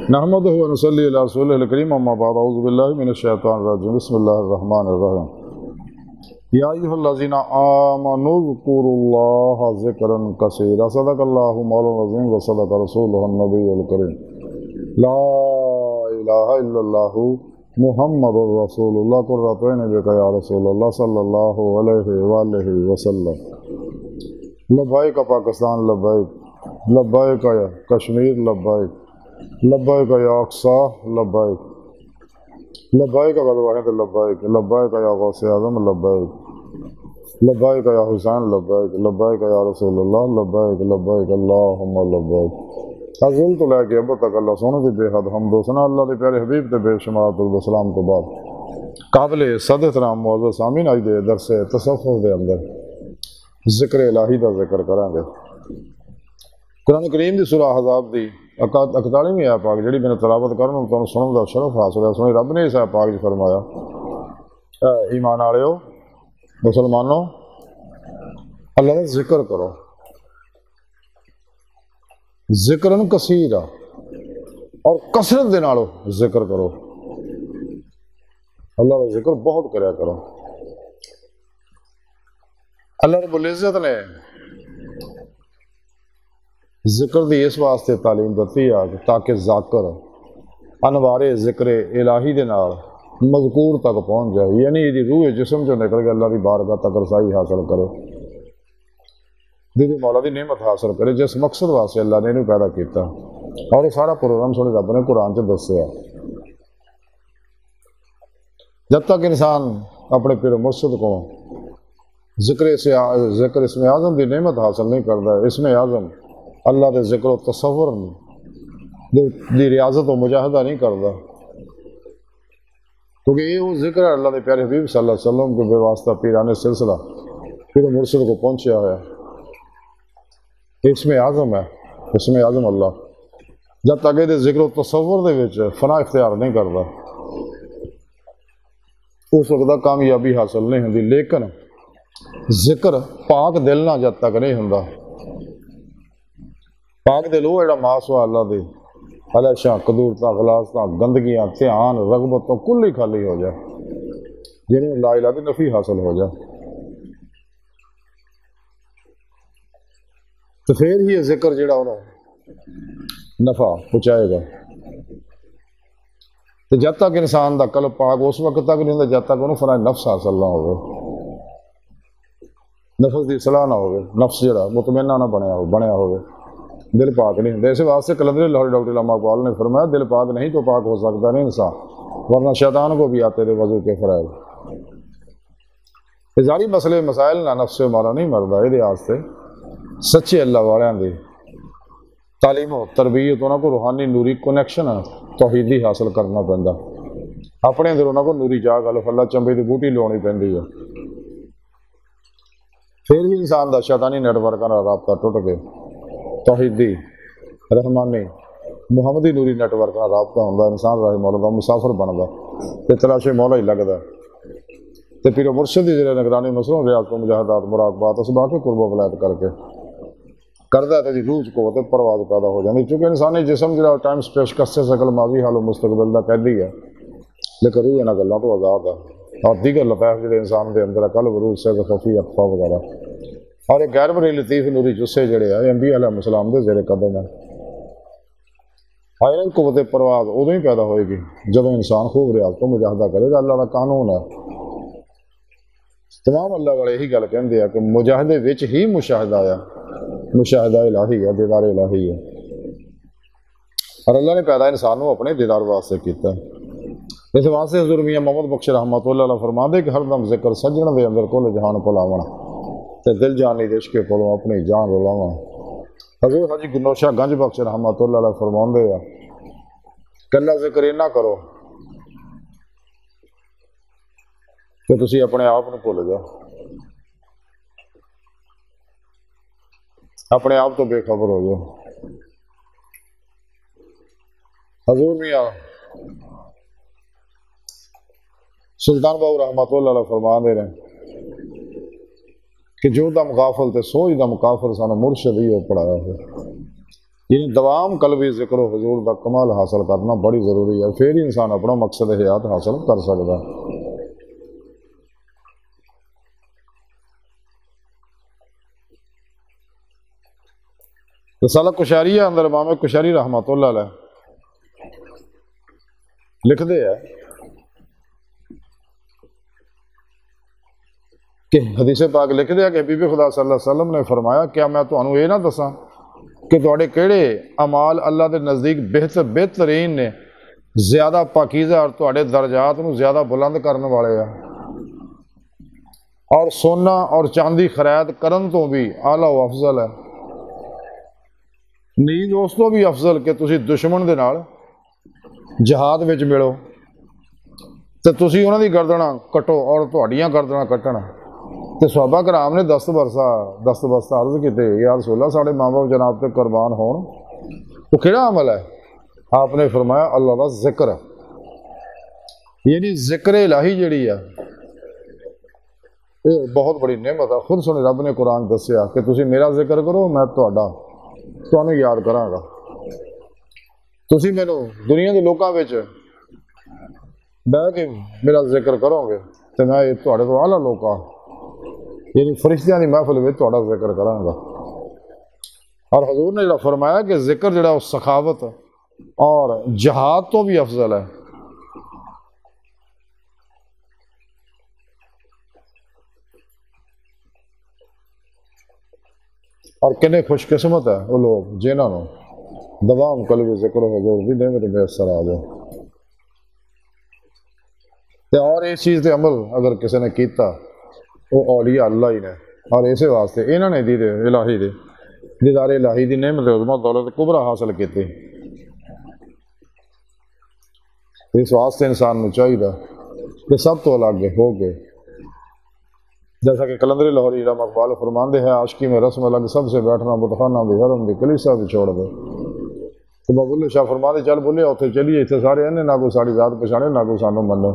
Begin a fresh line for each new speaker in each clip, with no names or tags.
نحمدہ و نصلی علی رسولہ الکریم اما بعد اعوذ باللہ من الشیطان الرجیم بسم اللہ الرحمن الرحیم یا ایھا الذین آمنوا اذکروا اللہ ذکرا کثیرا صدق اللہ مولانا العظیم و صدق رسولہ النبی الکریم لا الہ الا اللہ محمد رسول اللہ قرۃ عین بک یا رسول اللہ صلی اللہ علیہ وآلہ وسلم لبیک پاکستان لبیک لبیک یا کشمیر لبیک لبیک یا اقصی لبیک لبیک غزوہ واحد لبیک لبیک یا غوث اعظم لبیک لبیک یا حسین لبیک لبیک یا رسول اللہ لبیک لبیک اللہم لبیک ازل تو لے کے اب تک اللہ سونے دی بے حد حمد و ثنا اللہ دے پیارے حبیب تے بے شمار درود و سلام تو بعد قابل صد احترام معزز سامعین اج دے درس تصوف دے اندر ذکر الہی دا ذکر کریں گے۔ قرآن کریم دی سورہ احزاب دی 41ویں آیت پاک جڑی میں تلاوت کرن تو سنن دا شرف حاصل ہے۔ سونے رب نے اس آیت پاک فرمایا اے ایمان والےو مسلمانوں اللہ کا ذکر کرو ذکرن کثیرا اور کثرت دے نال ذکر کرو، اللہ کا ذکر بہت کریا کرو۔ اللہ رب العزت نے ذکر دی اس واسطے تعلیم دیتی ہے تاکہ ذاکر انوار ذکر الہی دے نال مذکور تک پہنچ جائے، یعنی یہ روح جسم جو نکل کے اللہ دی بارگاہ تک رسائی حاصل کرے، دی مولا دی نعمت حاصل کرے جس مقصد واسطے اللہ نے انہوں پیدا کیتا، اور یہ سارا پروگرام سونے رب نے قرآن چ دسیا۔ جب تک انسان اپنے پیر مرشد کو ذکر اسم اعظم دی نعمت حاصل نہیں کرتا، اسم اعظم اللہ دے ذکر و تصور دی ریاضت و مجاہدہ نہیں کرتا، کیونکہ یہ وہ ذکر ہے اللہ دے پیارے حبیب صلی اللہ علیہ وسلم کے بے واسطہ پیرانے سلسلہ پیر مرشد کو پہنچیا ہوا ہے۔ اسم اعظم ہے، اسم اعظم اللہ جب تک یہ ذکر و تصور دے وچ فنا اختیار نہیں کرتا اس وقت کامیابی حاصل نہیں ہوتی۔ لیکن ذکر پاک دل نہ جب تک نہیں ہوندا، پاک دل وہ جڑا ماسوا اللہ دی خلاشاں قدورتاں غلاظتاں گندگیاں دھیان رغبت تو کل ہی خالی ہو جائے، جنہیں لا الہ دی نفی حاصل ہو جائے، تو پھر ہی یہ ذکر جڑا انہوں نفع پہنچائے گا۔ تو جب تک انسان دا قلب پاک اس وقت تک نہیں ہوندا جب تک انہوں فنا نفس حاصل نہ ہوگا، نفس دی اصلاح نہ ہوگی، نفس جڑا مطمئنہ نہ بنیا ہوگا، دل پاک نہیں ہوتا۔ اس واسطے کلندر لاہوری ڈاکٹر علامہ اقبال نے فرمایا دل پاک نہیں تو پاک ہو سکتا نہیں انسان، ورنہ شیطان کو بھی آتے تھے وضو کے فرائض۔ ظاہری مسئلے مسائل نہ نفس سے ہمارا نہیں مردا، یہ واسطے سچے اللہ والوں دی تعلیم و تربیت انہوں کو روحانی نوری کنیکشن توحیدی حاصل کرنا پہنتا، اپنے اندر انہوں کو نوری جاگ الف اللہ چمبے کی بوٹی لوانی پہنتی ہے، پھر ہی انسان دا شیطانی نیٹ ورک کا رابطہ ٹوٹ کے توحیدی رحمانی محمدی نوری نیٹ ورک کا رابطہ ہوتا، انسان راہ مولا دا مسافر بنتا تے تلاش مولا ہی لگتا، تے پیر مرشد دی ذریعہ نگرانی مسلوں ریاضت و مجاہدات مراقبات اسباق قرب و ولایت کر کے کردا ہے تے روح قوت پرواز پیدا ہو جاتی، چونکہ انسانی جسم جڑا ٹائم سپیس قصے شکل ماضی حال و مستقبل دا قیدی ہے، لیکن روح انہاں گلاں تو آزاد ہے، اور دیگر لطائف جڑے انسان دے اندر قلب روح سے خفی اخفا وغیرہ اور ایک غیر بری لطیف نوری جسے جڑے ہیں انبیاء علیہ السلام دے زیر قدم ہیں۔ آئین قوت پرواز ادوں ہی پیدا ہوئے گی جب انسان خوب ریاضت و مجاہدہ کرے گا، اللہ کا قانون ہے۔ تمام اللہ والے یہی گل کہندے ہیں کہ مجاہدے وچ ہی مشاہدہ آیا، مشاہدہ الہی ہے، دیدار الہی ہے، اور اللہ نے پیدا انسان کو اپنے دیدار واسطے کیتا ہے۔ اس واسطے حضور میاں محمد بخش رحمۃ اللہ علیہ فرماندے کہ ہر دم ذکر سجن دے اندر کل جہان پلاونا تے دل جانی عشق کولوں اپنی جان رلاواں۔ حضور حاجی گنوشا گنج بخش رحمۃ اللہ علیہ فرماندے ہیں کلا ذکر نہ کرو کہ تسی اپنے آپ نو بھول جاؤ، اپنے آپ تو بے خبر ہو جاؤ۔ حضور میاں سلطان باؤ رحمۃ اللہ علیہ فرماندے ہیں کہ جو دم غافل تے سوئی دم کافر سانو مرشد ہی پڑھایا ہے۔ یعنی دوام قلبی ذکر و حضور کا کمال حاصل کرنا بڑی ضروری ہے، پھر ہی انسان اپنا مقصد حیات حاصل کر سکتا ہے۔ رسالہ کشاریہ اندر امام کشاری رحمۃ اللہ علیہ لکھ دے ہے کہ حدیث پاک لکھ دیا کہ حبیب خدا صلی اللہ علیہ وسلم نے فرمایا، کیا میں تمہیں یہ نہ دساں کہ تواڈے کیڑے اعمال اللہ دے نزدیک بہترین نے، زیادہ پاکیزہ اور تواڈے درجات نو زیادہ بلند کرنے والے ہیں، اور سونا اور چاندی خرید کرن تو بھی اعلیٰ و افضل ہے، نیز اس تو بھی افضل کہ تسی دشمن دے نال جہاد وچ ملو تے تسی انہاں دی گردناں کٹو اور تہاڈیاں گردناں کٹن۔ تے صحابہ کرام نے دست برسہ عرض کیتے، یا رسول اللہ ساڈے ماں باپ جناب تے قربان ہون، تو کیڑا عمل ہے؟ آپ نے فرمایا اللہ دا ذکر ہے، یعنی ذکر الہی جڑی ہے یہ بہت بڑی نعمت ہے۔ خود سنے رب نے قرآن دسیا کہ تسی میرا ذکر کرو، میں تمہیں یاد کراں گا۔ تسی مینوں دنیا کے لوکاں وچ بیٹھ کے میرا ذکر کرو گے تو میں تواڈے تو اعلیٰ لوکاں، یعنی فرشتیاں دی محفل وچ تہاڈا ذکر کراں گا۔ اور حضور نے جڑا فرمایا کہ ذکر جڑا وہ سخاوت اور جہاد تو بھی افضل ہے۔ اور کنے خوش قسمت ہے وہ لوگ جنہاں نوں دوام قلبی ذکر و حضور دی نعمت میسر آ جائے۔ اور اس چیز تے عمل اگر کسی نے کیتا وہ اولیاء اللہ ہی نے، اور اسی واسطے انہوں نے دیدار الہی دی نعمت عظمہ دولت کبرا حاصل کیتی۔ اس واسطے انسان کو چاہیے کہ سب تو الگ ہو کے، جیسا کہ کلندری لاہوری رحمۃ اقبال فرماندے ہیں، عاشقی میں رسم الگ سب سے بیٹھنا بتخانہ بھی حرم بھی کلیسا بھی چھوڑ دے۔ تو بابو شاہ فرماندے چل بولے اتنے چلیے، اتنے سارے انے نہ کوئی ساری ذات پچھاڑے نہ کوئی سانو منے۔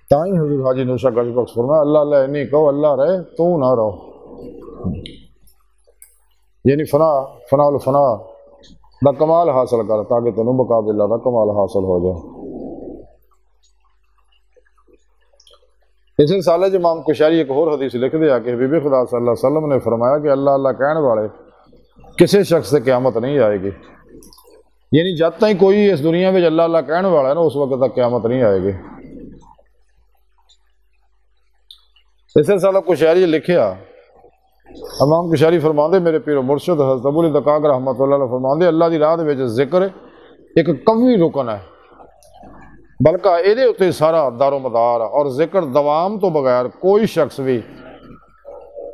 تائیں حضور حاجی نوشا گج بخش فرمایا اللہ اللہ نہیں کہو اللہ رہے تو نہ رہو، یعنی فنا الفنا دا کمال حاصل کر تاکہ تینوں مقابلہ دا کمال حاصل ہو جائے۔ اس رسالے امام کشاری ایک اور حدیث لکھ دیا کہ حبیب خدا صلی اللہ علیہ وسلم نے فرمایا کہ اللہ اللہ کہنے والے کسی شخص سے قیامت نہیں آئے گی، یعنی جب تک کوئی اس دنیا میں اللہ اللہ کہنے والا ہے نا اس وقت تک قیامت نہیں آئے گی۔ اس رسالہ کشاری لکھیا امام کشاری فرماندے میرے پیر و مرشد حضرت ابو علی دقاق رحمۃ اللہ علیہ فرماندے اللہ دی راہ وچ ذکر ایک قوی رکن ہے، بلکہ یہ اتنے سارا دار و مدار، اور ذکر دوام تو بغیر کوئی شخص بھی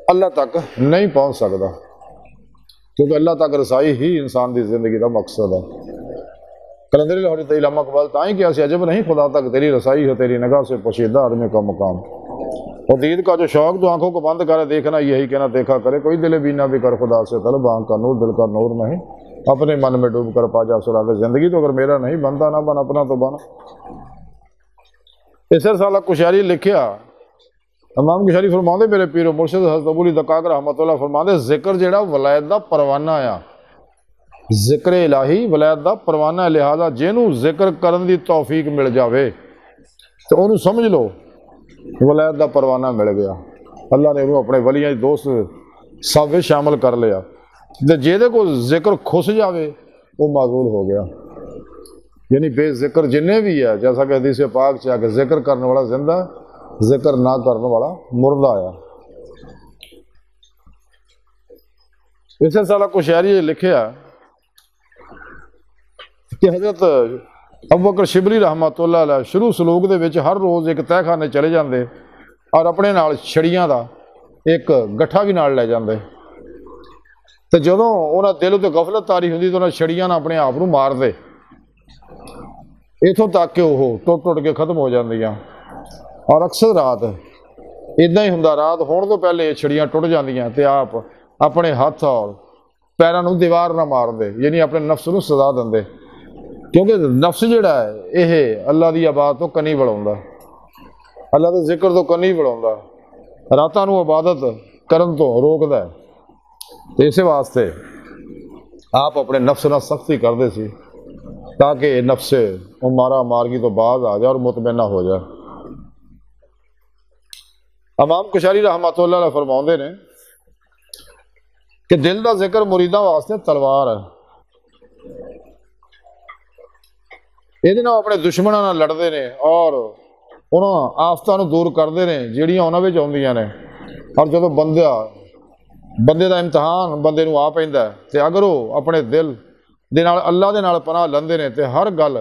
اللہ تک نہیں پہنچ سکتا، کیونکہ اللہ تک رسائی ہی انسان دی زندگی کا مقصد ہے۔ کلندری لاہوری علامہ اقبال تائیں کہ ایسے عجب نہیں خدا تک تیری رسائی ہے، تیری نگاہ سے پوشیدہ آدمی کا مقام، اور دید کا جو شوق تو آنکھوں کو بند کرے دیکھنا یہی کہنا دیکھا کرے، کوئی دل بینا بھی کر خدا سے طلب، آنکھ کا نور دل کا نور نہیں، اپنے من میں ڈوب کر پا جا سراغ زندگی، تو اگر میرا نہیں بنتا نہ بن اپنا تو بن۔ اس رسالہ کشاری لکھیا امام کشاری فرماندے میرے پیر و مرشد حضرت ابو علی دقاق رحمۃ اللہ فرماندے ذکر جڑا ولایت دا پروانہ آ، ذکر الہی ولایت دا پروانہ ہے، لہذا جنوں ذکر کرن دی توفیق مل جاوے تو انہوں سمجھ لو ولایت دا پروانہ مل گیا، اللہ نے انہوں اپنے ولیاں دوست سب شامل کر لیا، جہدے کو ذکر کھس جاوے وہ معذول ہو گیا۔ یعنی بے ذکر جنہیں بھی ہے، جیسا کہ حدیث پاک چاہ کہ ذکر کرنے والا زندہ، ذکر نہ کرنے والا مردہ آیا۔ اس رسالہ کشاری لکھیا کہ حضرت ابوبکر شبلی رحمۃ اللہ علیہ شروع سلوک دے وچ ہر روز ایک تہ خانے چلے جاندے اور اپنے نال چھڑیاں دا ایک گٹھا بھی نال لے جاندے، تے جدوں انہاں دل تے غفلت تاری ہوندی تو انہاں چھڑیاں نال اپنے آپ نوں مار دے، اتوں تک کہ وہ ٹوٹ کے ختم ہو جاندیاں۔ اور اکثر رات اداں ہی ہوندا، رات ہون تو پہلے چھڑیاں ٹوٹ جاندیاں تے آپ اپنے ہاتھ اور پیراں نوں دیوار نہ مار دے، یعنی اپنے نفس نوں سزا دندے، کیونکہ نفس جڑا ہے یہ اللہ دی عبادت تو کنی بڑھاوندا، اللہ دے ذکر تو کنی بڑھاوندا، راتاں نو عبادت کرن تو روکدا ہے۔ تو اسی واسطے آپ اپنے نفس نال سختی کردے سی تاکہ نفس مارا مارگی تو باز آ جائے اور مطمئنہ ہو جائے۔ امام کشاری رحمۃ اللہ علیہ فرماؤندے نے کہ دل دا ذکر مریداں واسطے تلوار ہے، یہ اپنے دشمنوں نال لڑتے ہیں اور انہاں آفتاں نو دور کرتے ہیں جہڑیاں انہاں وچ آؤندیاں نے، اور جدوں بندے دا امتحان بندے نو آ پیندا ہے تے اگر وہ اپنے دل دے نال اللہ دے نال پناہ لیندے نے تے ہر گل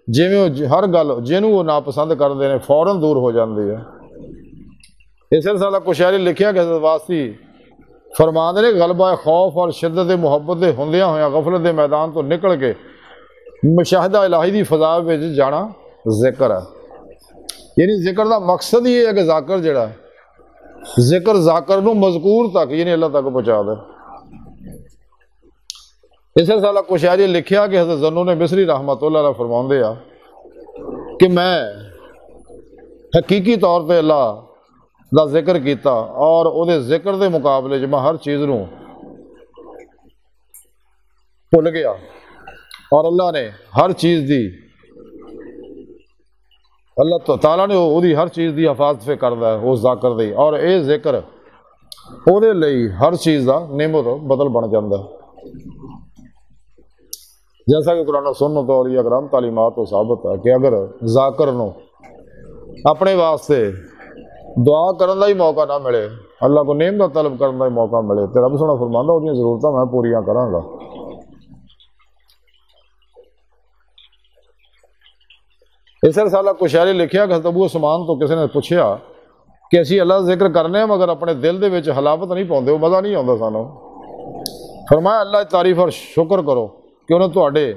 جنوں وہ ناپسند کرتے ہیں فوراً دور ہو جاندی ہے۔ اس رسالہ کشاری لکھیا کہ حضرت واسطی فرماندے نے غلبہ خوف اور شدت محبت دے ہوندیاں ہویاں غفلت دے میدان تو نکل کے مشاہدہ الہی دی فضا وچ جانا ذکر ہے۔ یعنی ذکر دا مقصد ہی ہے کہ ذاکر جڑا ہے ذکر ذاکر نو مذکور تک یعنی اللہ تک پہنچا دے۔ اس رسالہ کشاری لکھیا کہ حضرت ذنون مصری رحمۃ اللہ علیہ فرماندے آ کہ میں حقیقی طور پہ اللہ دا ذکر کیتا اور او دے ذکر دے مقابلے میں ہر چیز نو بھول گیا، اور اللہ نے ہر چیز دی اللہ تعالیٰ نے او دی ہر چیز دی حفاظت پہ کردا ہے اس ذاکر دی، اور اے ذکر او دے لئی ہر چیز دا نعمت بدل بن جاندا ہے۔ جیسا کہ قرآن و سنت اور اولیاء کرام تعلیمات تو ثابت ہے کہ اگر ذاکر نو اپنے واسطے دعا کرن دا ہی موقع نہ ملے، اللہ کو نعمت طلب کرن دا ہی موقع ملے تے رب سونا فرماندا اودیاں ضرورتاں میں پوریاں کراں گا۔ اس رسالہ کشاری لکھیا کہ حضرت ابو عثمان تو کسی نے پوچھیا کہ اسی اللہ ذکر کرنے مگر اپنے دل دے وچ حلاوت نہیں پاؤندے، وہ مزہ نہیں آਉਂدا سانوں۔ فرمایا اللہ دی تعریف اور شکر کرو کہ انہیں تواڈے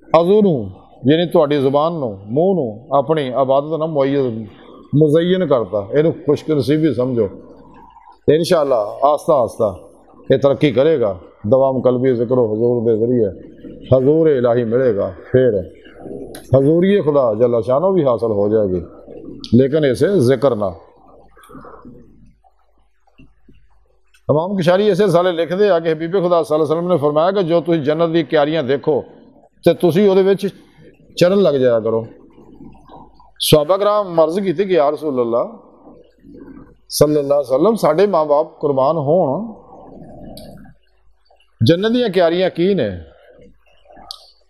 عضو نو یعنی تواڈی زبان نو منہ نو اپنی عبادت نہ مزین کرتا، یہ خوش نصیبی سمجھو۔ انشاءاللہ آہستہ آہستہ یہ ترقی کرے گا، دوام قلبی ذکر و حضور دے ذریعے حضور الہی ملے گا، پھر حضوری خدا جل شانہ بھی حاصل ہو جائے گی، لیکن اسے ذکر نہ۔ امام کشاری ایسے سالے لکھ دے آ کہ حبیب خدا صلی اللہ علیہ وسلم نے فرمایا کہ جو تسی جنت دی کیاریاں دیکھو تے تسی او دے وچ چرن لگ جایا کرو۔ صحابہ کرام عرض کیتی کہ یا رسول اللہ صلی اللہ علیہ وسلم ساڈے ماں باپ قربان ہون، جنت دیاں کیاریاں کی نے؟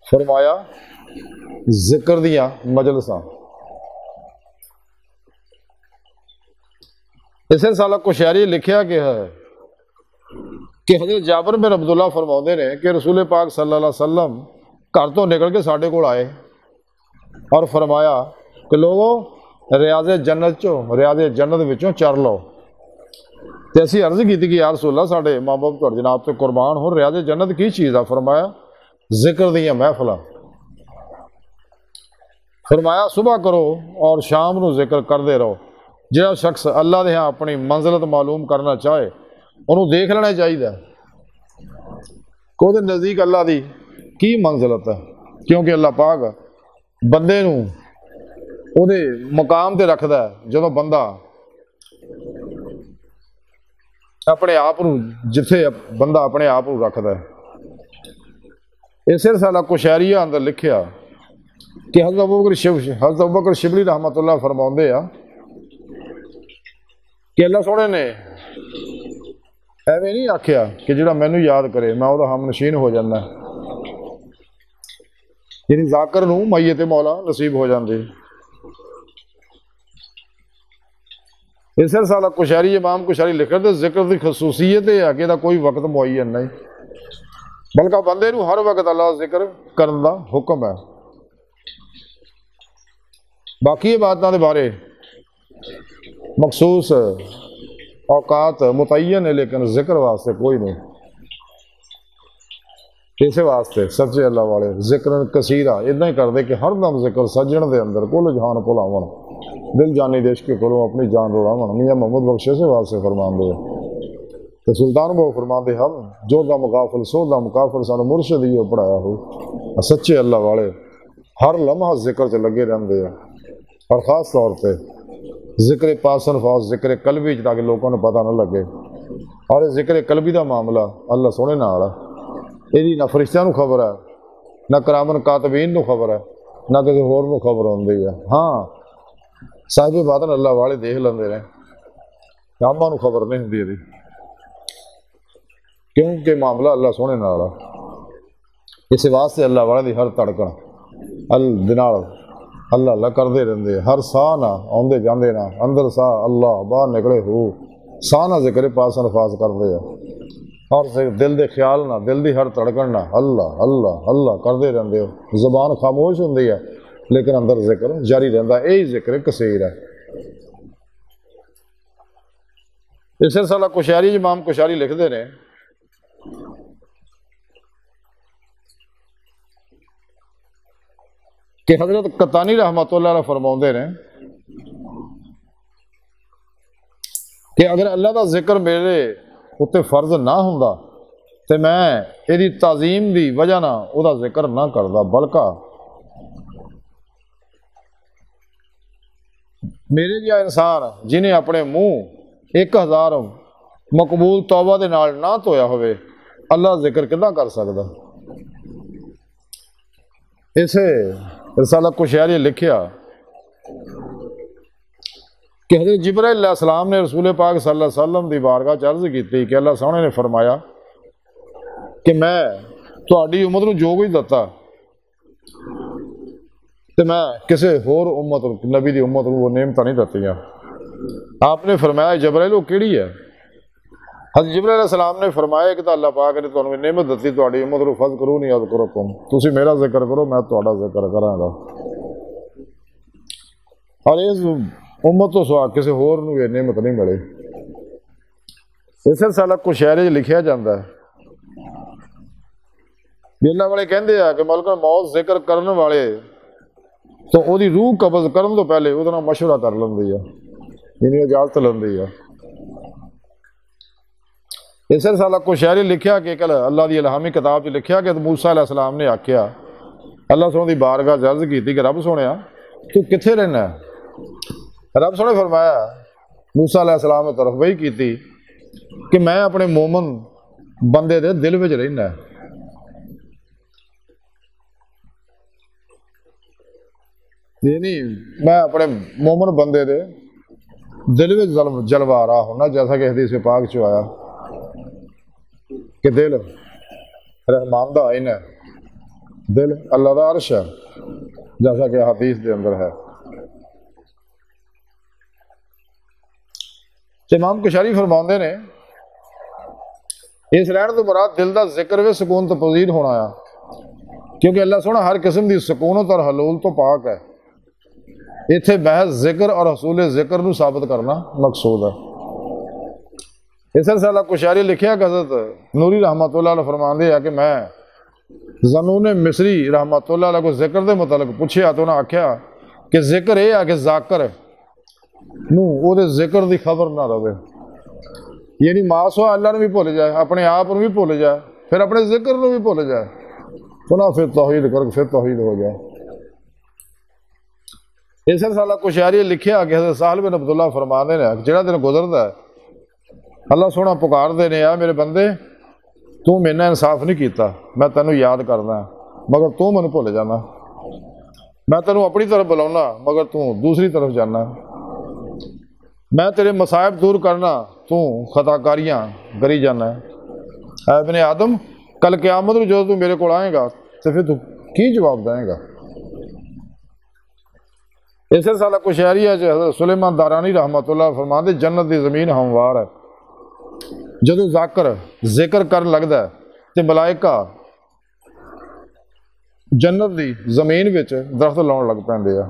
فرمایا ذکر دیاں مجلساں۔ اس رسالہ کشاری لکھیا کہ ہے کہ حضرت جابر بن عبداللہ فرماؤندے نے کہ رسول پاک صلی اللہ علیہ وسلم گھر تو نکل کے ساڈے کول آئے اور فرمایا کہ لوگوں ریاض جنت وچوں چر لو۔ تے اسی عرض کیتی کہ یا رسول اللہ ساڈے ماں باپ تہاڈے جناب تے قربان ہو، ریاض جنت کی چیز ہے؟ فرمایا ذکر دیاں محفلاں۔ فرمایا صبح کرو اور شام نو ذکر کردے رہو۔ جہاں شخص اللہ دے ہاں اپنی منزلت معلوم کرنا چاہے انہوں دیکھ لینا چاہیے کہ وہ نزدیک اللہ دی کی منزلت ہے، کیونکہ اللہ پاک بندے نو او دے مقام تے رکھدا ہے جدوں بندہ اپنے آپ نو جتھے بندہ اپنے آپ نو رکھدا ہے۔ اس رسالہ کشاریہ اندر لکھیا کہ حضرت ابوبکر شبلی رحمۃ اللہ فرماؤندے آ کہ اللہ سونے نے ایویں نہیں آکھیا کہ جڑا مینوں یاد کرے میں وہ ہم نشین ہو جانا، یعنی ذاکر نو میت مولا نصیب ہو جاندی۔ اس رسالہ کشاری امام کشاری لکھتے دے ذکر دی خصوصیت ہے کہ دا کوئی وقت معین نہیں، بلکہ بندے نو ہر وقت اللہ ذکر کرن دا حکم ہے۔ باقی باتاں دے بارے مخصوص اوقات متعین ہے، لیکن ذکر واسطے کوئی نہیں۔ اسے واسطے سچے اللہ والے ذکر کثیرہ اتنا ہی کر دے کہ ہر دم ذکر سجن دے اندر کل جہان بھلاون، دل جانی دیش کے کرو اپنی جان روڑاون۔ میاں محمود بخش سے واسطے فرمان دے تو سلطان بہو فرمان دے ہم جو دم غافل سو دم کافر سانو مرشد ہی پڑھایا ہو۔ سچے اللہ والے ہر لمحہ ذکر چ لگے رہندے ہیں، اور خاص طور پہ ذکر پاس الفاظ ذکر قلبی تاکہ لوگوں نے پتہ نہ لگے، اور یہ ذکر قلبی دا معاملہ اللہ سونے نال ہے، یہ نہ فرشتیاں نو خبر ہے، نہ کرامن کاتبین نو خبر ہے، نہ کسی ہور نو خبر ہوندی ہے۔ ہاں صاحب باطن اللہ والے دیکھ لیندے نے، عامہ نو خبر نہیں ہوندی، کیونکہ معاملہ اللہ سونے نال ہے۔ اس واسطے اللہ والے دی ہر تڑکن اللہ اللہ کردے رہندے، ہر ساہ نہ آندے جاندے نہ اندر ساہ اللہ باہر نکلے ہو ساہ نہ ذکر پاس الفاظ کردے ہیں، اور دل دے خیال نہ دل دی ہر تڑکن نہ اللہ اللہ اللہ کردے رہندے ہو، زبان خاموش ہوندی ہے لیکن اندر ذکر جاری رہندا ہے، یہی ذکر کثیر ہے۔ اس سلسلہ کشاری امام کشاری لکھتے ہیں کہ حضرت قطانی رحمۃ اللہ علیہ فرماؤندے نے کہ اگر اللہ دا ذکر میرے اتنے فرض نہ ہوندا تے میں ایدی تعظیم دی وجہ نہ او دا ذکر نہ کردا، بلکہ میرے جہا انسان جنہیں اپنے منہ 1000 مقبول توبہ دے نال نہ دھویا ہوئے اللہ ذکر کداں کر سکدا؟ اسے رسالہ کشیری لکھیا کہ حضرت جبرائیل علیہ السلام نے رسول پاک صلی اللہ علیہ وسلم دی بارگاہ چ عرض کی کہ اللہ سونے نے فرمایا کہ میں تہاڈی امت نو جو کچھ دتا تے میں کسے ہور امت نبی دی امت نو وہ نعمتاں نہیں دتیاں۔ آپ نے فرمایا جبرائیل وہ کیڑی ہے؟ حضرت جبرائیل علیہ السلام نے فرمایا کہ اللہ پاک نے تانوں نعمت دتی تہاڈی امت نو فذکرونی اذکرکم، تسی میرا ذکر کرو میں تہاڈا ذکر کراں گا، اور اس امت تو سوا کسی ہور نو یہ نعمت نہیں ملے۔ اس سلسلہ کچھ شعر لکھیا جاندہ ہے کہ اللہ والے کہندے ہیں کہ ملک موت ذکر کرنے والے تو او دی روح قبض کرن تو پہلے او نال مشورہ کر لیندی ہے، یعنی اجازت لیندی ہے۔ اس سلسلہ کو شاعری لکھیا کہ کل اللہ دی الہامی کتاب چ لکھیا کہ موسیٰ علیہ السلام نے آکھیا، اللہ سونے دی بارگاہ عرض کیتی کہ رب سونیا تو کتھے رہنا ہے؟ رب سونے فرمایا موسیٰ علیہ السلام نے طرف وہی کیتی کہ میں اپنے مومن بندے دے دل وچ رہنا ہے، یعنی میں اپنے مومن بندے دے دل وچ جلوا رہا ہونا، جیسا کہ حدیث پاک چ آیا کہ دل رحمان دا آئین ہے، دل اللہ دا عرش ہے، جیسا کہ حدیث دے اندر ہے۔ امام کشاری فرماؤندے نے اس رہن تو مراد دل دا ذکر و سکون تو پذیر ہونا ہے، کیونکہ اللہ سونا ہر قسم دی سکونت اور حلول تو پاک ہے، اتھے محض ذکر اور حصول ذکر نو ثابت کرنا مقصود ہے۔ اس سلسلہ کشاری لکھیا کہ حضرت نوری رحمۃ اللہ علیہ فرماندے ہے کہ میں زنون مصری رحمۃ اللہ علیہ کو ذکر دے متعلق پوچھیا تو انہاں آکھیا کہ ذکر یہ ہے کہ ذاکر نو او دے ذکر دی خبر نہ رہے، یعنی ماسوا اللہ نے بھی بھول جائے، اپنے آپ نو بھی بھول جائے، پھر اپنے ذکر نو بھی بھول جائے، تو پھر توحید کر پھر توحید ہو جائے۔ اس سلسلہ کشاری لکھیا کہ حضرت سہل بن عبداللہ فرماندے نے جڑا دن گزردا ہے اللہ سونا پکار دے نے، میرے بندے تو میرے نال انصاف نہیں کیتا، میں تینوں یاد کرنا مگر تو مینوں بھول جانا، میں تینوں اپنی طرف بلاؤنا مگر تو دوسری طرف جانا، میں تیرے مصائب دور کرنا تو خطا کاریاں کری جانا ہے۔ اے ابن آدم کل قیامت میں جو تو میرے کو آئے گا تو پھر تو کی جواب دیں گا؟ اس سلسلہ کشاری ہے جو حضرت سلیمان دارانی رحمۃ اللہ فرماندے جنت دی زمین ہموار ہے، جدو ذکر کر لگتا ہے تے ملائکہ جنت دی زمین وچ درخت لاؤن لگ پیندے آ،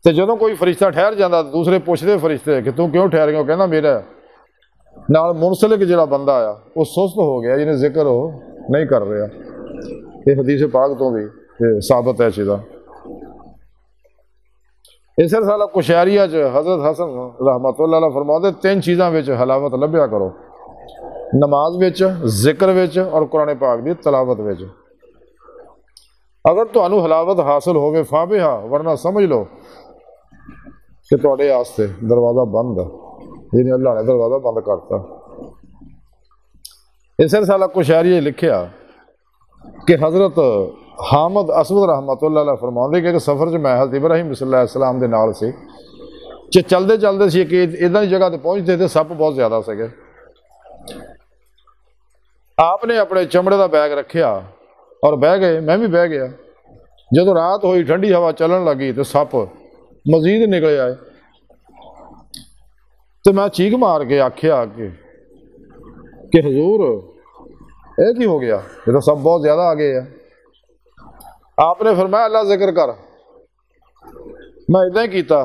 تے جدوں کوئی فرشتہ ٹھہر جاندہ دوسرے پوچھتے فرشتے کہ تو کیوں ٹھہر گیا؟ وہ کہنا میرا نال منسلک جڑا بندہ آیا وہ سست ہو گیا، یعنی ذکر ہو نہیں کر رہا۔ یہ حدیث پاک تو بھی ثابت ہے چیزاں۔ اس سلسلہ کشاریہ حضرت حسن رحمۃ اللہ علیہ فرماتے 3 چیزاں وچ حلاوت لبیا کرو، نماز وچ، ذکر وچ اور قرآن پاک دی تلاوت وچ۔ اگر تانوں حلاوت حاصل ہوگے فابہا، ورنہ سمجھ لو کہ تواڈے واسطے دروازہ بند ہے، یعنی اللہ نے دروازہ بند کرتا۔ اس رسالہ کشیری لکھیا کہ حضرت حامد اسود رحمۃ اللہ علیہ فرماؤندے کہ ایک سفر 'ਚ میں حضرت ابراہیم صلی اللہ علیہ وسلم دے نال سی، چلتے چلتے سی کہ ادھر دی جگہ تے پہنچتے تھے سپ بہت زیادہ سکے۔ آپ نے اپنے چمڑے دا بیگ رکھیا اور بہ گئے، میں بھی بہ گیا۔ جدو رات ہوئی ٹھنڈی ہوا چلن لگی تو سپ مزید نکلے آئے، تو میں چیخ مار کے آکھیا کہ حضور اے کی ہو گیا، یہ تو سب بہت زیادہ آ گئے ہیں۔ آپ نے فرمایا اللہ ذکر کر۔ میں ادھا ہی کیتا،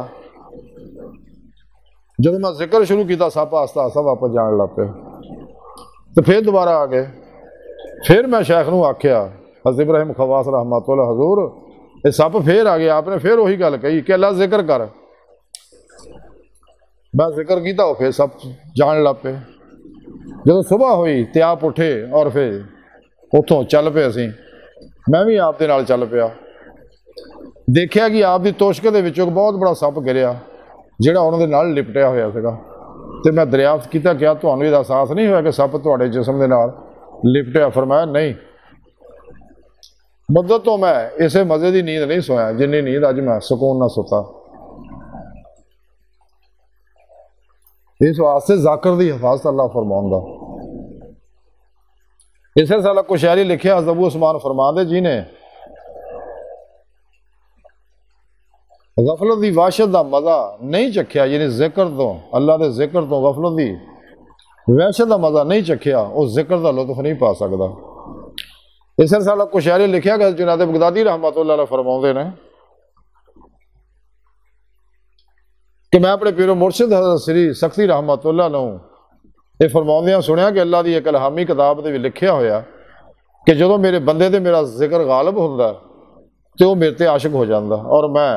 جب میں ذکر شروع کیتا سپ آہستہ آہستہ واپس جان لگ پے، تو پھر دوبارہ آ گئے۔ پھر میں شیخ نو آکھیا حضرت ابراہیم خواص رحمۃ اللہ، حضور یہ سپ پھر آ گیا۔ آپ نے پھر وہی گل کہی کہ اللہ ذکر کر۔ میں ذکر کیتا وہ پھر سپ جان لگ پے۔ جب صبح ہوئی تو آپ اٹھے اور پھر اتوں چل پے، اسی میں بھی آپ دے نال چل پیا۔ دیکھیا کہ آپ دی توشک دے وچوں ایک بہت بڑا سپ گریا جہاں انہوں دے نال لپٹیا ہوا سا۔ تو میں دریافت کیتا کیا تمہیں یہ احساس نہیں ہوا کہ سپ تواڈے جسم دے نال لپٹیا؟ فرمایا نہیں۔ مدت تو میں اسے مزے دی نیند نہیں سویا جنی نیند اج میں سکون نہ ستا۔ اس واسطے ذاکر دی حفاظت اللہ فرماؤں۔ اسے سالہ کشیری لکھیا حضرت ابو عثمان فرماندے جی نے غفلت دی وحشت دا مزہ نہیں چکھیا، یعنی ذکر تو اللہ دے ذکر تو غفلت دی وحشت دا مزہ نہیں چکھیا، اس ذکر دا لطف نہیں پا سکتا۔ اس رسالہ کشیری لکھیا کہ جنید بغدادی رحمۃ اللہ علیہ فرماؤندے نے کہ میں اپنے پیر و مرشد حضرت سری سختی رحمۃ اللہ نو یہ فرماؤندیاں سنیا کہ اللہ دی ایک الہامی کتاب دے بھی لکھیا ہویا کہ جدو میرے بندے تے میرا ذکر غالب ہوندا تو وہ میرے تے عاشق ہو جاندا اور میں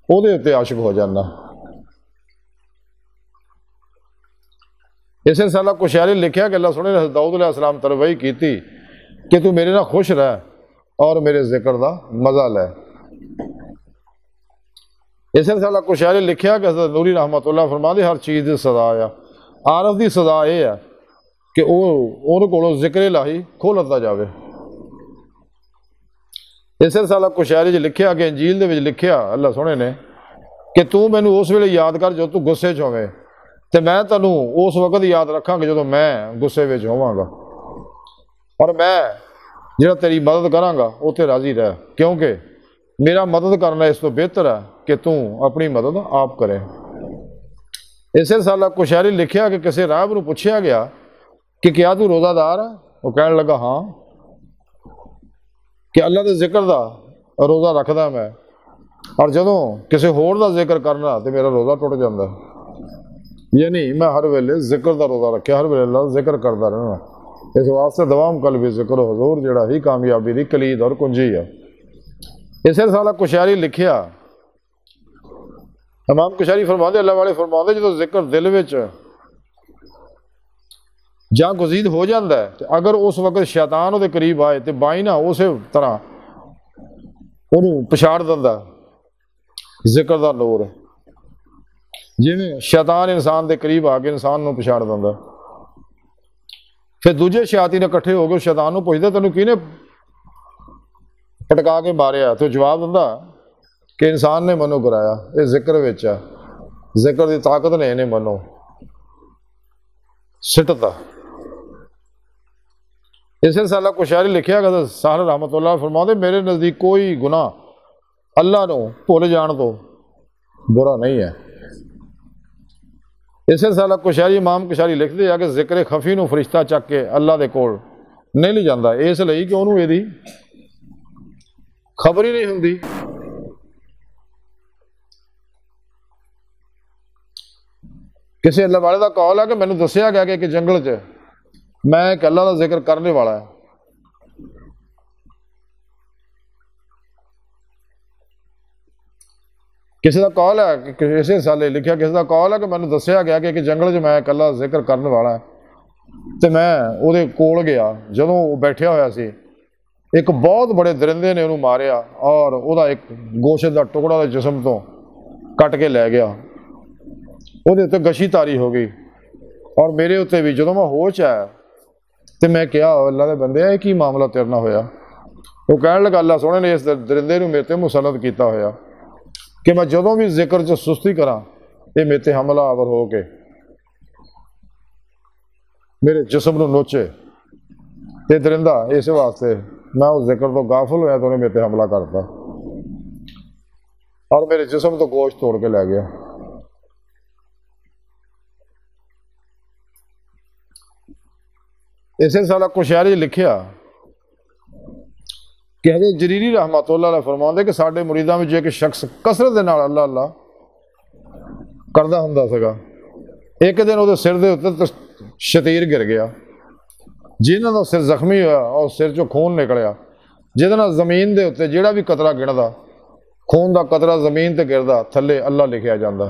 وہ دے تے عاشق ہو جانا۔ اسے رسالہ کشیری لکھیا کہ اللہ سنے حضرت داؤد علیہ السلام تربیت کیتی کہ تو میرے نال خوش رہ اور میرے ذکر دا مزہ لے۔ اسے رسالہ کشیری لکھیا کہ حضرت نوری رحمۃ اللہ فرماندے ہر چیز دی سزا آ، عارف دی سزا یہ ہے کہ وہ کولوں ذکر الہی کھو لتا جاوے۔ اس رسالہ کشیری لکھیا کہ انجیل دے وچ لکھیا اللہ سونے نے کہ تو مینوں اس ویلے یاد کر جو تو غصے چ ہوویں تے میں تینوں اس وقت یاد رکھاں گا جدوں میں غصے وچ ہوواں گا، اور میں جڑا تیری مدد کراں گا وہ تے راضی رہ، کیونکہ میرا مدد کرنا اس تو بہتر ہے کہ تو اپنی مدد آپ کرے۔ اس رسالہ کشیری لکھیا کہ کسی راہب نو پوچھیا گیا کہ کیا تو روزہ دار ہے؟ وہ کہنے لگا ہاں، کہ اللہ دے ذکر دا روزہ رکھدا میں، اور جدوں کسی ہور دا ذکر کرنا تو میرا روزہ ٹوٹ جاندہ ہے، یعنی میں ہر ویلے ذکر دا روزہ رکھیا، ہر ویلے اللہ ذکر کردا رہنا۔ اس واسطے دوام قلبی ذکر و حضور جڑا ہی کامیابی دی کلید اور کنجی ہے۔ اس رسالہ کشیری لکھیا امام کشیری فرماندے اللہ والے فرماندے جدوں ذکر دل وچ جہاں گزید ہو جاندہ ہے تو اگر اس وقت شیطان دے قریب آئے تو بائیں نہ اسی طرح انہوں پچھاڑ دندا ذکر دا نور، جی شیطان انسان دے قریب آ کے انسان نو پچھاڑ دندا، پھر دوجے شیاطین اکٹھے ہو گئے شیطان نو پوچھدے تینوں کینے پٹکا کے ماریا؟ تو جواب دندا کہ انسان نے منو کرایا، یہ ذکر وچ ہے، ذکر دی طاقت نے انہیں منو سٹتا۔ اس رسالہ کشیری لکھیا کہ ساحل رحمۃ اللہ فرماندے میرے نزدیک کوئی گناہ اللہ نو بھول جان تو برا نہیں ہے۔ اس رسالہ کشیری امام کشیری لکھتے ہیں کہ ذکر خفی نو فرشتہ چک کے اللہ دے کول نہیں لے جاندہ، اس لئی کہ انہوں یہ خبر ہی نہیں ہوندی۔ کسی اللہ والے دا قول ہے کہ میں نے دسیا گیا کہ ایک جنگل چ میں ایک اللہ دا ذکر کرنے والا ہے، کسی دا قول ہے کہ اسی سالے لکھیا کسی دا قول ہے کہ میں نے دسیا گیا کہ ایک جنگل چ میں ایک اللہ دا ذکر کرنے والا ہے، تو میں وہ دے کول گیا، جدوں وہ بیٹھیا ہویا سی ایک بہت بڑے درندے نے انہوں ماریا اور وہ دا ایک گوشت دا ٹکڑا دے جسم تو ਕੱਟ ਕੇ ਲੈ ਗਿਆ। ਉਹਦੇ ਉੱਤੇ ਗਸ਼ੀ ਤਾਰੀ ਹੋ ਗਈ ਔਰ ਮੇਰੇ ਉੱਤੇ ਵੀ। ਜਦੋਂ ਮੈਂ ਹੋਸ਼ ਆਇਆ ਤੇ ਮੈਂ ਕਿਹਾ ਅੱਲਾ ਦੇ ਬੰਦੇ ਇਹ ਕੀ ਮਾਮਲਾ ਤੇਰੇ ਨਾਲ ਹੋਇਆ? ਉਹ ਕਹਿਣ ਲੱਗਾ ਅੱਲਾ ਸੋਹਣੇ ਨੇ ਇਸ ਦਰਿੰਦੇ ਨੂੰ ਮੇਰੇ ਤੇ ਮੁਸਲਤ ਕੀਤਾ ਹੋਇਆ ਕਿ ਮੈਂ ਜਦੋਂ ਵੀ ਜ਼ਿਕਰ 'ਚ ਸੁਸਤੀ ਕਰਾਂ ਇਹ ਮੇਰੇ ਤੇ ਹਮਲਾ ਆਵਰ ਹੋ ਕੇ ਮੇਰੇ ਜਿਸਮ ਨੂੰ ਨੋਚੇ। ਤੇ ਦਰਿੰਦਾ ਇਸ ਵਾਸਤੇ ਮੈਂ ਉਸ ਜ਼ਿਕਰ ਤੋਂ ਗਾਫਲ ਹੋਇਆ ਤਾਂ ਉਹਨੇ ਮੇਰੇ ਤੇ ਹਮਲਾ ਕਰਤਾ ਔਰ ਮੇਰੇ ਜਿਸਮ ਤੋਂ ਗੋਸ਼ਤ ਤੋੜ ਕੇ ਲੈ ਗਿਆ। ਇਸੇ ਸਾਲਾ ਕੁਸ਼ੈਰੀ ਲਿਖਿਆ کہ حضرت جریری رحمۃ اللہ علیہ فرماਉਂਦੇ کہ ਸਾਡੇ ਮੁਰੀਦਾਂ ਵਿੱਚ ਇੱਕ ਸ਼ਖਸ ਕਸਰਤ ਦੇ ਨਾਲ ਅੱਲਾ ਅੱਲਾ ਕਰਦਾ ਹੁੰਦਾ ਸੀਗਾ। ਇੱਕ ਦਿਨ ਉਹਦੇ ਸਿਰ ਦੇ ਉੱਤੇ ਸ਼ਤੀਰ ਗਿਰ ਗਿਆ ਜਿਹਨਾਂ ਦਾ ਸਿਰ ਜ਼ਖਮੀ ਹੋਇਆ ਔਰ ਸਿਰ 'ਚੋਂ ਖੂਨ ਨਿਕਲਿਆ, ਜਿਹਦੇ ਨਾਲ ਜ਼ਮੀਨ ਦੇ ਉੱਤੇ ਜਿਹੜਾ ਵੀ ਕਤਰਾ ਗਿਣਦਾ ਖੂਨ ਦਾ ਕਤਰਾ ਜ਼ਮੀਨ ਤੇ ਗਿਰਦਾ ਥੱਲੇ ਅੱਲਾ ਲਿਖਿਆ ਜਾਂਦਾ।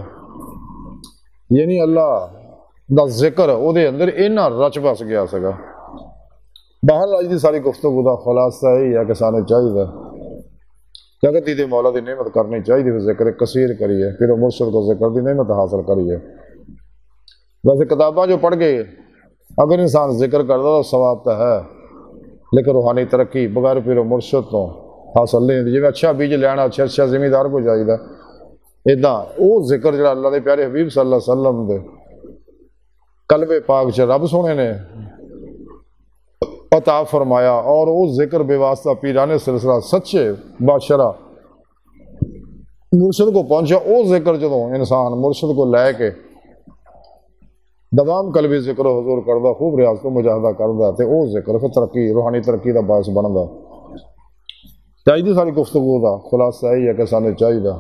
ਯਾਨੀ ਅੱਲਾ ਦਾ ਜ਼ਿਕਰ ਉਹਦੇ ਅੰਦਰ ਇੰਨਾ ਰਚ ਬਸ ਗਿਆ ਸੀਗਾ। بہرحال اج دی ساری گفتگو کا خلاصہ یہی ہے کہ سانو چاہیے کہ اگر دیدے مولا دی نعمت کرنی چاہیے ذکر کثیر کریے، پھر مرشد کو ذکر دی نعمت حاصل کریے۔ ویسے کتاباں جو پڑھ گئے اگر انسان ذکر کرتا تو ثواب تو ہے، لیکن روحانی ترقی بغیر پھر مرشد تو حاصل نہیں ہوتی۔ جی اچھا بیج لینا اچھا زمیندار کو چاہیے ادا وہ ذکر جڑا اللہ دے پیارے حبیب صلی اللہ علیہ وسلم دے قلب پاک چ رب سونے نے عطا فرمایا اور وہ ذکر بے واسطہ پیرانے سلسلہ سچے بادشاہ مرشد کو پہنچا۔ وہ ذکر جدوں انسان مرشد کو لے کے دوام قلبی ذکر حضور کردا، خوب ریاض کو مجاہدہ کردا تے وہ ذکر پھر ترقی روحانی ترقی کا باعث بندا۔ چاہیے ساری گفتگو کا خلاصہ یہی ہے کہ سانو چاہیے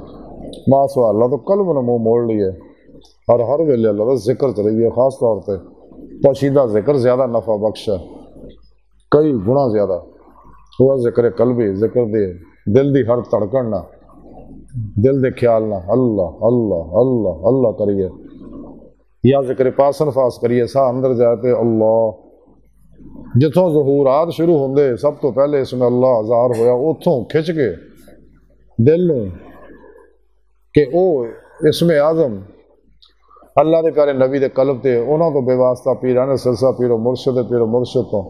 ماسوا اللہ تو قلب نے منہ موڑ لیے اور ہر ویلے اللہ کا ذکر چلیے، خاص طور پہ پوشیدہ ذکر زیادہ نفع بخش ہے، کئی گنا زیادہ۔ وہ ذکر قلبی ذکر دے دل دی ہر دھڑکن نہ دل دے خیال نہ اللہ اللہ اللہ اللہ کریے، یا ذکر پاسن فاس کریے سا اندر جاتے اللہ۔ جتوں ظہورات شروع ہوندے سب تو پہلے اس میں اللہ ظاہر ہویا، اتوں کھچ کے دل نوں کہ او اسم اعظم اللہ دے پیارے نبی دے قلب تے انہاں تو بے واسطہ پیرانے سلسلہ پیرو مرشد تو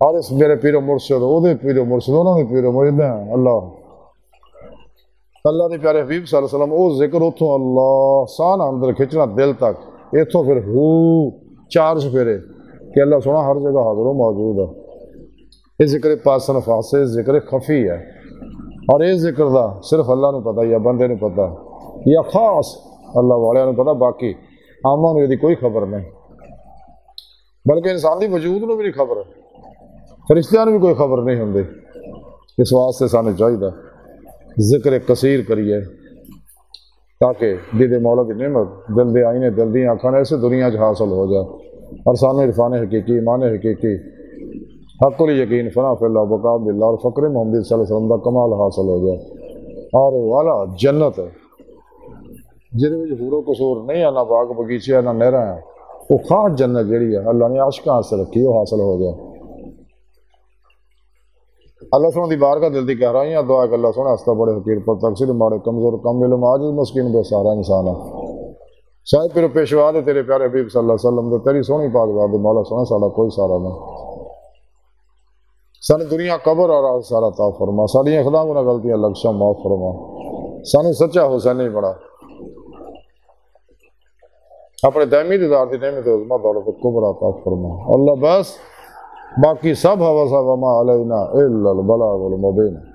اور اس میرے پیرو مرشد او دے پیرو مرشد انہوں نے پیرو مرشد ہیں اللہ دے پیارے حبیب صلی اللہ علیہ وسلم۔ او ذکر اتوں اللہ سان اندر کھچنا دل تک، اتوں پھر ہو چارج پھیرے کہ اللہ سونا ہر جگہ حاضر و موجود ہے۔ یہ ذکر پاسن فاسے ذکر خفی ہے اور یہ ذکر دا صرف اللہ نے پتہ یا بندے نے پتہ یا خاص اللہ والے نے پتہ، باقی عامہ نو یہ کوئی خبر نہیں، بلکہ انسان دی وجود نو بھی نہیں خبر، فرشتیاں نو بھی کوئی خبر نہیں ہوندی۔ اس واسطے سانو چاہیے ذکر کثیر کریے تاکہ دید مولا دی نعمت دل دے آئینے دل دی آنکھاں ایسے دنیا چ حاصل ہو جائے اور سانو عرفان حقیقی ایمان حقیقی حق الیقین فنا فی اللہ بقاء باللہ اور فقر محمد صلی اللہ علیہ وسلم دا کمال حاصل ہو جائے اور والا جنت ہے جہدے وچ حور و قصور نہیں ہے، نہ باغ بغیچے نہ نہراں ہیں، وہ خاص جنت جہڑی ہے اللہ نے عاشقاں واسطے رکھی وہ حاصل ہو جائے۔ اللہ سونا دی بارگاہ دل دی گہرائیاں دعا کہ اللہ سونا ہستا بڑے حقیر پر تقصیر ماڑے کمزور کم علم عاجز مسکین بے سہارا انسان ہے۔ شاید پھر پیشوا دے تیرے پیارے حبیب صلی اللہ علیہ وسلم دے تیری سونی پاک ذات دے مولا سونا ساڑا کوئی سارا نہیں۔ سانو دنیا قبر اور راز سارا عطا فرما، ساڑیاں خدا گناہ غلطیاں لغشاں معاف فرما، سانو سچا حسینی بڑا اپنے دائمی دیدار دی نعمت عظمت دولت کبرا عطا فرما اللہ۔ بس باقی سب حواسا وما علینا الا البلاغ المبین۔